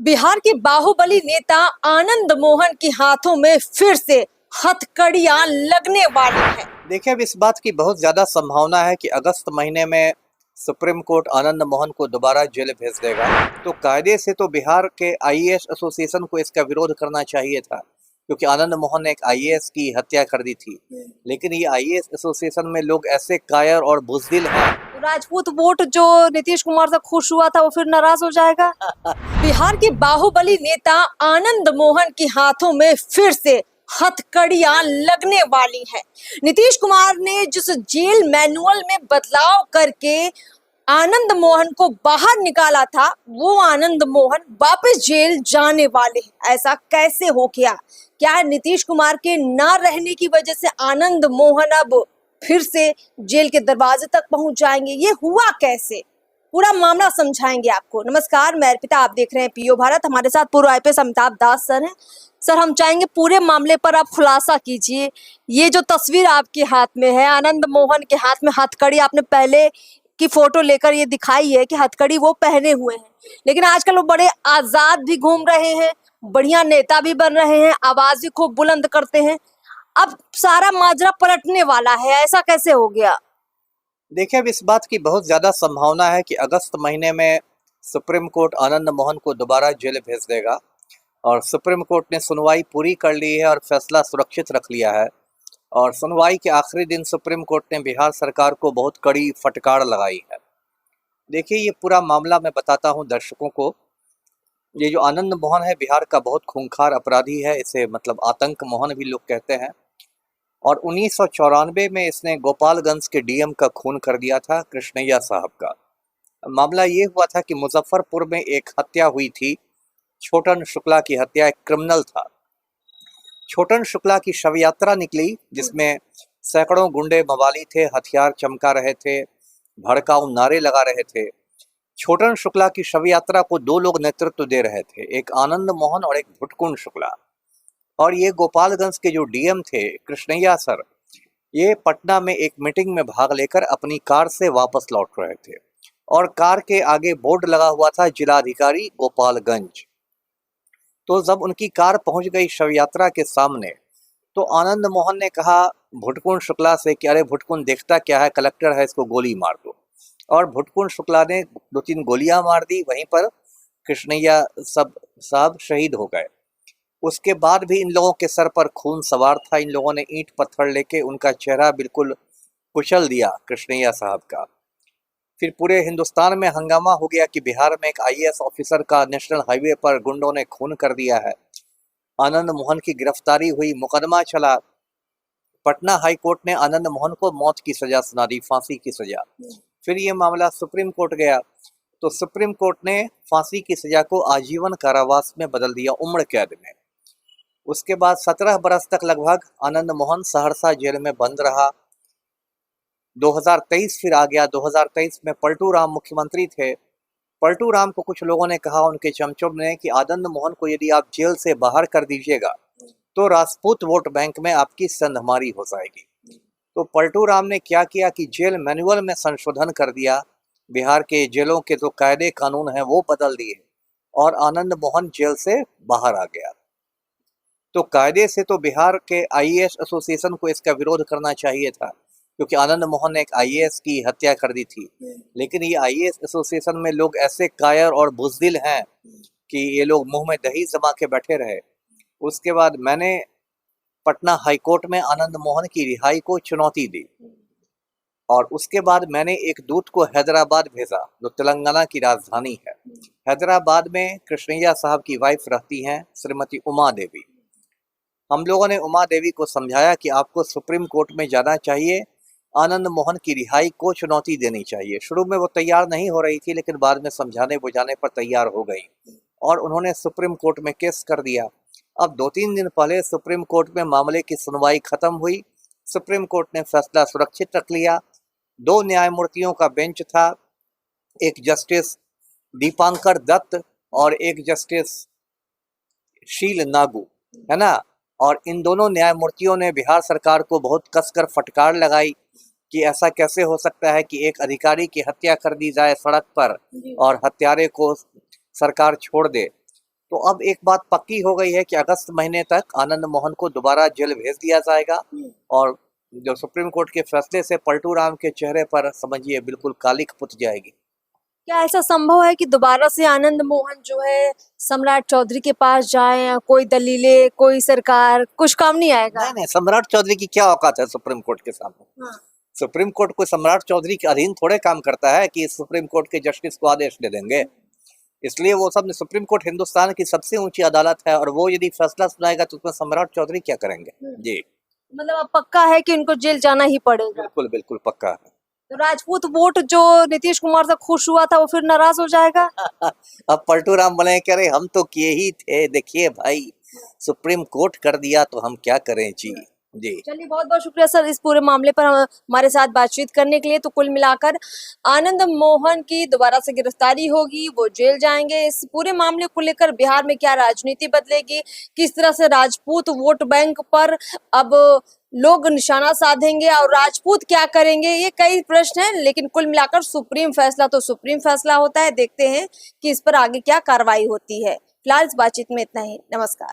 बिहार के बाहुबली नेता आनंद मोहन के हाथों में फिर से हथकड़ियां लगने वाली हैं। देखिए, अब इस बात की बहुत ज्यादा संभावना है कि अगस्त महीने में सुप्रीम कोर्ट आनंद मोहन को दोबारा जेल भेज देगा। तो कायदे से तो बिहार के आईएएस एसोसिएशन को इसका विरोध करना चाहिए था, क्योंकि आनंद मोहन ने एक आईएएस की हत्या कर दी थी। लेकिन ये आईएएस एसोसिएशन में लोग ऐसे कायर और बुजदिल हैं। राजपूत वोट जो नीतीश कुमार से खुश हुआ था वो फिर नाराज हो जाएगा। बिहार के बाहुबली नेता आनंद मोहन के हाथों में फिर से हथकड़ियां लगने वाली हैं। नीतीश कुमार ने जिस जेल मैनुअल में बदलाव करके आनंद मोहन को बाहर निकाला था, वो आनंद मोहन वापस जेल जाने वाले हैं। ऐसा कैसे हो गया? क्या नीतीश कुमार के ना रहने की वजह से आनंद मोहन अब फिर से जेल के दरवाजे तक पहुंच जाएंगे? ये हुआ कैसे? पूरा मामला समझाएंगे आपको। नमस्कार, मैं अर्पिता, आप देख रहे हैं पीओ भारत। हमारे साथ पूर्व आईपीएस अमिताभ दास सर हैं। सर, हम चाहेंगे पूरे मामले पर आप खुलासा कीजिए। ये जो तस्वीर आपके हाथ में है, आनंद मोहन के हाथ में हथकड़ी, आपने पहले की फोटो लेकर ये दिखाई है कि हथकड़ी वो पहने हुए हैं, लेकिन आजकल वो बड़े आजाद भी घूम रहे हैं, बढ़िया नेता भी बन रहे हैं, आवाज भी खूब बुलंद करते हैं। अब सारा माजरा पलटने वाला है, ऐसा कैसे हो गया? देखिए, अब इस बात की बहुत ज्यादा संभावना है कि अगस्त महीने में सुप्रीम कोर्ट आनंद मोहन को दोबारा जेल भेज देगा। और सुप्रीम कोर्ट ने सुनवाई पूरी कर ली है और फैसला सुरक्षित रख लिया है। और सुनवाई के आखिरी दिन सुप्रीम कोर्ट ने बिहार सरकार को बहुत कड़ी फटकार लगाई है। देखिए, ये पूरा मामला मैं बताता हूँ दर्शकों को। ये जो आनंद मोहन है, बिहार का बहुत खूंखार अपराधी है। इसे मतलब आतंक मोहन भी लोग कहते हैं। और 1994 में इसने गोपालगंज के डीएम का खून कर दिया था, कृष्णैया साहब का। मामला ये हुआ था कि मुजफ्फरपुर में एक हत्या हुई थी, छोटन शुक्ला की हत्या। एक क्रिमिनल था। छोटन शुक्ला की शव यात्रा निकली, जिसमें सैकड़ों गुंडे मवाली थे, हथियार चमका रहे थे, भड़काऊ नारे लगा रहे थे। छोटन शुक्ला की शव यात्रा को दो लोग नेतृत्व दे रहे थे, एक आनंद मोहन और एक भुटकुन शुक्ला। और ये गोपालगंज के जो डीएम थे, कृष्णैया सर, ये पटना में एक मीटिंग में भाग लेकर अपनी कार से वापस लौट रहे थे। और कार के आगे बोर्ड लगा हुआ था, जिलाधिकारी गोपालगंज। तो जब उनकी कार पहुंच गई शव यात्रा के सामने, तो आनंद मोहन ने कहा भुटकुन शुक्ला से कि अरे भुटकुन, देखता क्या है, कलेक्टर है, इसको गोली मार दो। और भुटकुन शुक्ला ने 2-3 गोलियां मार दी। वहीं पर कृष्णैया साहब शहीद हो गए। उसके बाद भी इन लोगों के सर पर खून सवार था। इन लोगों ने ईंट पत्थर लेके उनका चेहरा बिल्कुल कुचल दिया, कृष्णैया साहब का। फिर पूरे हिंदुस्तान में हंगामा हो गया कि बिहार में एक आईएएस ऑफिसर का नेशनल हाईवे पर गुंडों ने खून कर दिया है। आनंद मोहन की गिरफ्तारी हुई, मुकदमा चला। पटना हाई कोर्ट ने आनंद मोहन को मौत की सजा सुना दी, फांसी की सजा। फिर ये मामला सुप्रीम कोर्ट गया, तो सुप्रीम कोर्ट ने फांसी की सजा को आजीवन कारावास में बदल दिया, उम्र कैद में। उसके बाद 17 बरस तक लगभग आनंद मोहन सहरसा जेल में बंद रहा। 2023 फिर आ गया। 2023 में पलटू राम मुख्यमंत्री थे। पलटू राम को कुछ लोगों ने कहा, उनके चमचों ने, कि आनंद मोहन को यदि आप जेल से बाहर कर दीजिएगा तो राजपूत वोट बैंक में आपकी संधमारी हो जाएगी। तो पलटू राम ने क्या किया कि जेल मैनुअल में संशोधन कर दिया, बिहार के जेलों के जो कायदे कानून हैं वो बदल दिए, और आनंद मोहन जेल से बाहर आ गया। तो कायदे से तो बिहार के आईएएस एसोसिएशन को इसका विरोध करना चाहिए था, क्योंकि आनंद मोहन ने एक आईएएस की हत्या कर दी थी। लेकिन ये आईएएस एसोसिएशन में लोग ऐसे कायर और बुजदिल हैं कि ये लोग मुंह में दही जमा के बैठे रहे। उसके बाद मैंने पटना हाईकोर्ट में आनंद मोहन की रिहाई को चुनौती दी, और उसके बाद मैंने एक दूत को हैदराबाद भेजा, जो तेलंगाना की राजधानी है। हैदराबाद में कृष्णैया साहब की वाइफ रहती हैं, श्रीमती उमा देवी। हम लोगों ने उमा देवी को समझाया कि आपको सुप्रीम कोर्ट में जाना चाहिए, आनंद मोहन की रिहाई को चुनौती देनी चाहिए। शुरू में वो तैयार नहीं हो रही थी, लेकिन बाद में समझाने बुझाने पर तैयार हो गई, और उन्होंने सुप्रीम कोर्ट में केस कर दिया। अब 2-3 दिन पहले सुप्रीम कोर्ट में मामले की सुनवाई खत्म हुई। सुप्रीम कोर्ट ने फैसला सुरक्षित रख लिया। 2 न्यायमूर्तियों का बेंच था, एक जस्टिस दीपांकर दत्त और एक जस्टिस शील नागू, है ना। और इन दोनों न्यायमूर्तियों ने बिहार सरकार को बहुत कसकर फटकार लगाई कि ऐसा कैसे हो सकता है कि एक अधिकारी की हत्या कर दी जाए सड़क पर और हत्यारे को सरकार छोड़ दे। तो अब एक बात पक्की हो गई है कि अगस्त महीने तक आनंद मोहन को दोबारा जेल भेज दिया जाएगा। और जो सुप्रीम कोर्ट के फैसले से पलटू राम के चेहरे पर समझिए बिल्कुल कालिख पुत जाएगी। क्या ऐसा संभव है कि दोबारा से आनंद मोहन जो है सम्राट चौधरी के पास जाए? कोई दलीलें, कोई सरकार, कुछ काम नहीं आएगा? नहीं नहीं, सम्राट चौधरी की क्या औकात है सुप्रीम कोर्ट के सामने? हाँ। सुप्रीम कोर्ट को सम्राट चौधरी के अधीन थोड़े काम करता है कि सुप्रीम कोर्ट के जस्टिस को आदेश दे देंगे। इसलिए वो सब, सुप्रीम कोर्ट हिंदुस्तान की सबसे ऊंची अदालत है और वो यदि फैसला सुनाएगा तो उसमें सम्राट चौधरी क्या करेंगे? जी मतलब अब पक्का है कि उनको जेल जाना ही पड़ेगा। बिल्कुल बिल्कुल पक्का है। तो राजपूत वोट जो नीतीश कुमार से खुश हुआ था वो फिर नाराज हो जाएगा? अब पलटू राम बोले कि अरे हम तो किए ही थे, देखिए भाई सुप्रीम कोर्ट कर दिया तो हम क्या करें जी। जी चलिए, बहुत बहुत शुक्रिया सर इस पूरे मामले पर हमारे साथ बातचीत करने के लिए। तो कुल मिलाकर आनंद मोहन की दोबारा से गिरफ्तारी होगी, वो जेल जाएंगे। इस पूरे मामले को लेकर बिहार में क्या राजनीति बदलेगी, किस तरह से राजपूत वोट बैंक पर अब लोग निशाना साधेंगे और राजपूत क्या करेंगे, ये कई प्रश्न हैं। लेकिन कुल मिलाकर सुप्रीम फैसला तो सुप्रीम फैसला होता है। देखते हैं कि इस पर आगे क्या कार्रवाई होती है। फिलहाल इस बातचीत में इतना ही। नमस्कार।